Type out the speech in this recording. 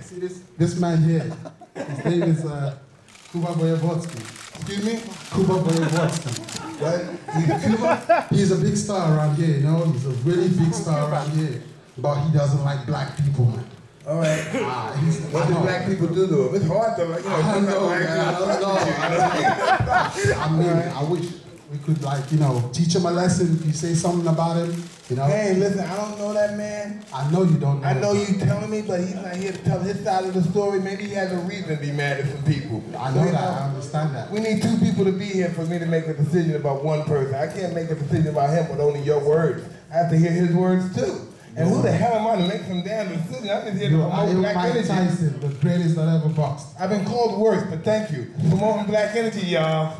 See this man here, his name is Kuba Voyevodsky. Excuse me? Kuba Voyevodsky. What? He's Cuba? He's a big star around here, you know? He's a really big star around here. But he doesn't like black people, man. All right. What do black people do to him? It's hard to, like, you know, I don't know, man. I mean, I wish we could, like, you know, teach him a lesson. If you say something about him, you know. Hey, listen, I don't know that man. I know you don't know. I know you telling me, but he's not here to tell his side of the story. Maybe he has a reason to be mad at some people. I know that. I understand that. We need two people to be here for me to make a decision about one person. I can't make a decision about him with only your words. I have to hear his words too. And who the hell am I to make some damn decision? I'm just here to promote black energy. Tyson, the greatest that ever boxed. I've been called worse, but thank you. Promoting black energy, y'all.